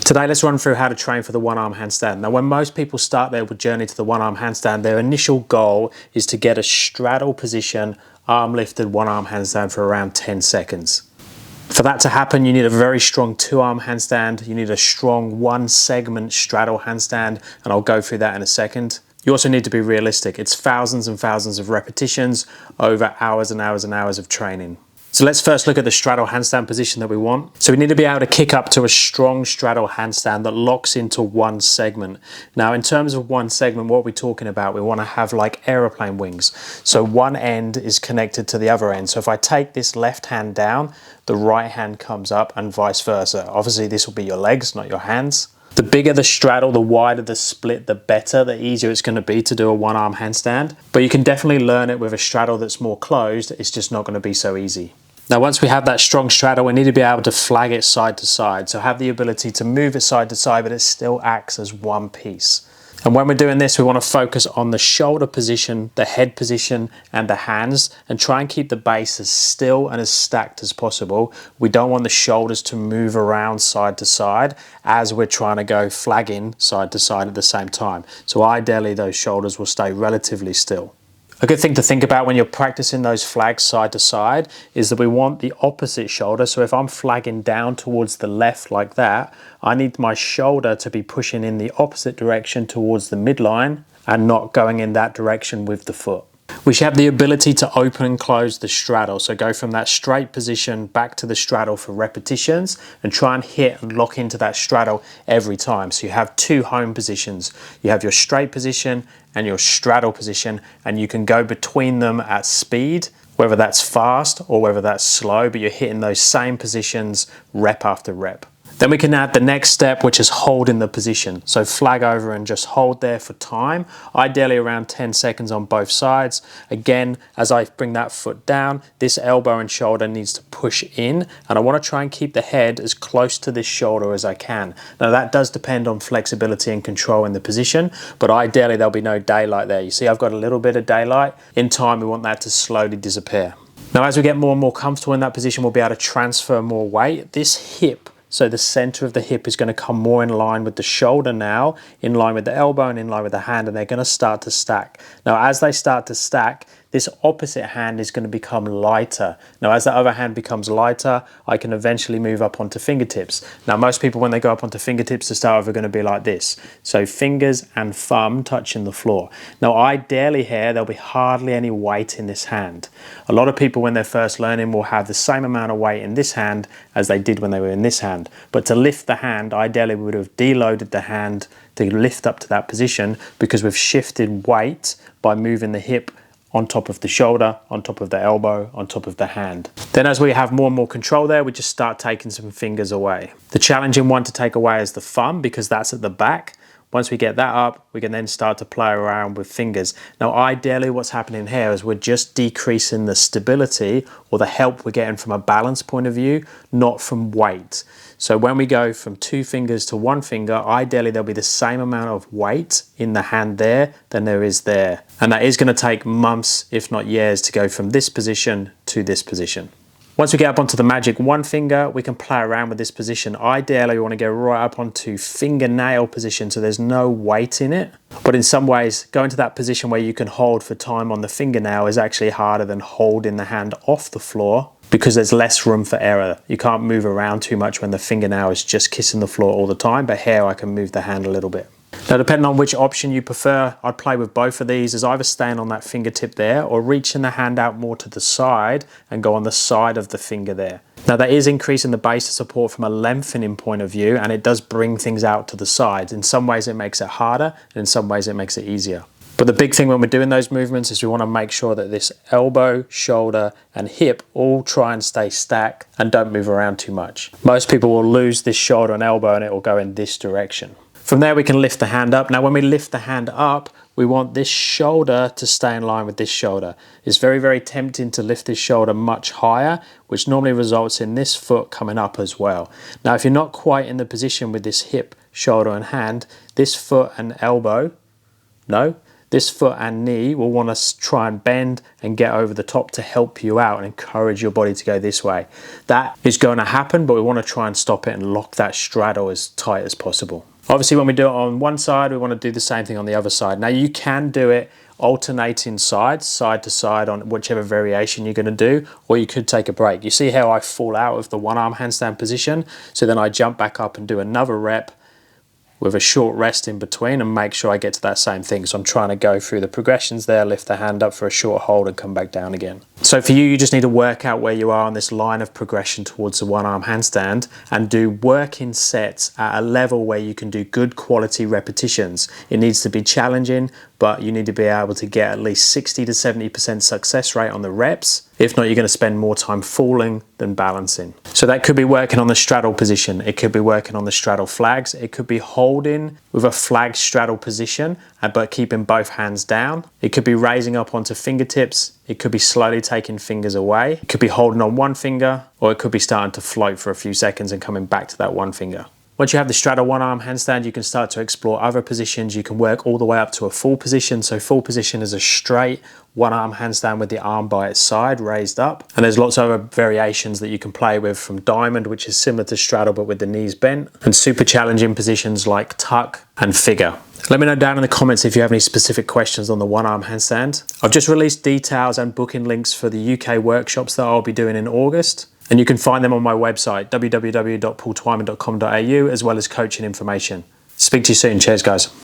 Today, let's run through how to train for the one arm handstand. Now, when most people start their journey to the one arm handstand, their initial goal is to get a straddle position, arm lifted one arm handstand for around 10 seconds. For that to happen, you need a very strong two arm handstand. You need a strong one segment straddle handstand, and I'll go through that in a second. You also need to be realistic. It's thousands and thousands of repetitions over hours and hours and hours of training. So let's first look at the straddle handstand position that we want. So we need to be able to kick up to a strong straddle handstand that locks into one segment. Now, in terms of one segment, what we're talking about, we want to have like aeroplane wings. So one end is connected to the other end. So if I take this left hand down, the right hand comes up and vice versa. Obviously, this will be your legs, not your hands. The bigger the straddle, the wider the split, the better, the easier it's going to be to do a one arm handstand. But you can definitely learn it with a straddle that's more closed. It's just not going to be so easy. Now, once we have that strong straddle, we need to be able to flag it side to side. So have the ability to move it side to side, but it still acts as one piece. And when we're doing this, we want to focus on the shoulder position, the head position, and the hands, and try and keep the base as still and as stacked as possible. We don't want the shoulders to move around side to side as we're trying to go flagging side to side at the same time. So ideally, those shoulders will stay relatively still. A good thing to think about when you're practicing those flags side to side is that we want the opposite shoulder. So if I'm flagging down towards the left like that, I need my shoulder to be pushing in the opposite direction towards the midline and not going in that direction with the foot. We should have the ability to open and close the straddle. So go from that straight position back to the straddle for repetitions and try and hit and lock into that straddle every time. So you have two home positions. You have your straight position and your straddle position, and you can go between them at speed, whether that's fast or whether that's slow, but you're hitting those same positions rep after rep. Then we can add the next step, which is hold in the position. So flag over and just hold there for time, ideally around 10 seconds on both sides. Again, as I bring that foot down, this elbow and shoulder needs to push in, and I want to try and keep the head as close to this shoulder as I can. Now that does depend on flexibility and control in the position, but ideally there'll be no daylight there. You see, I've got a little bit of daylight. In time, we want that to slowly disappear. Now, as we get more and more comfortable in that position, we'll be able to transfer more weight. This hip, so the center of the hip, is going to come more in line with the shoulder now, in line with the elbow and in line with the hand, and they're going to start to stack. Now, as they start to stack, this opposite hand is going to become lighter. Now, as the other hand becomes lighter, I can eventually move up onto fingertips. Now, most people, when they go up onto fingertips to start with, are going to be like this. So fingers and thumb touching the floor. Now, ideally here, there'll be hardly any weight in this hand. A lot of people, when they're first learning, will have the same amount of weight in this hand as they did when they were in this hand. But to lift the hand, ideally we would have deloaded the hand to lift up to that position, because we've shifted weight by moving the hip on top of the shoulder, on top of the elbow, on top of the hand. Then as we have more and more control there, we just start taking some fingers away. The challenging one to take away is the thumb, because that's at the back. Once we get that up, we can then start to play around with fingers. Now, ideally what's happening here is we're just decreasing the stability or the help we're getting from a balance point of view, not from weight. So when we go from two fingers to one finger, ideally there'll be the same amount of weight in the hand there than there is there. And that is going to take months, if not years, to go from this position to this position. Once we get up onto the magic one finger, we can play around with this position. Ideally, we want to go right up onto fingernail position, so there's no weight in it. But in some ways, going to that position where you can hold for time on the fingernail is actually harder than holding the hand off the floor, because there's less room for error. You can't move around too much when the fingernail is just kissing the floor all the time, but here I can move the hand a little bit. Now, depending on which option you prefer, I'd play with both of these, as either staying on that fingertip there or reaching the hand out more to the side and go on the side of the finger there. Now, that is increasing the base of support from a lengthening point of view, and it does bring things out to the sides. In some ways it makes it harder, and in some ways it makes it easier. But the big thing when we're doing those movements is we want to make sure that this elbow, shoulder and hip all try and stay stacked and don't move around too much. Most people will lose this shoulder and elbow and it will go in this direction. From there, we can lift the hand up. Now, when we lift the hand up, we want this shoulder to stay in line with this shoulder. It's very, very tempting to lift this shoulder much higher, which normally results in this foot coming up as well. Now, if you're not quite in the position with this hip, shoulder and hand, this foot and elbow, this foot and knee will want to try and bend and get over the top to help you out and encourage your body to go this way. That is going to happen, but we want to try and stop it and lock that straddle as tight as possible. Obviously, when we do it on one side, we want to do the same thing on the other side. Now, you can do it alternating sides, side to side, on whichever variation you're going to do, or you could take a break. You see how I fall out of the one arm handstand position? So then I jump back up and do another rep with a short rest in between and make sure I get to that same thing. So I'm trying to go through the progressions there, lift the hand up for a short hold and come back down again. So for you, you just need to work out where you are on this line of progression towards the one arm handstand and do working sets at a level where you can do good quality repetitions. It needs to be challenging, but you need to be able to get at least 60 to 70% success rate on the reps. If not, you're going to spend more time falling than balancing. So that could be working on the straddle position. It could be working on the straddle flags. It could be holding with a flag straddle position, but keeping both hands down. It could be raising up onto fingertips. It could be slowly taking fingers away. It could be holding on one finger, or it could be starting to float for a few seconds and coming back to that one finger. Once you have the straddle one arm handstand, you can start to explore other positions. You can work all the way up to a full position. So full position is a straight one arm handstand with the arm by its side raised up. And there's lots of other variations that you can play with, from diamond, which is similar to straddle but with the knees bent, and super challenging positions like tuck and figure. Let me know down in the comments if you have any specific questions on the one arm handstand. I've just released details and booking links for the UK workshops that I'll be doing in August. And you can find them on my website, www.paultwyman.com.au, as well as coaching information. Speak to you soon. Cheers, guys.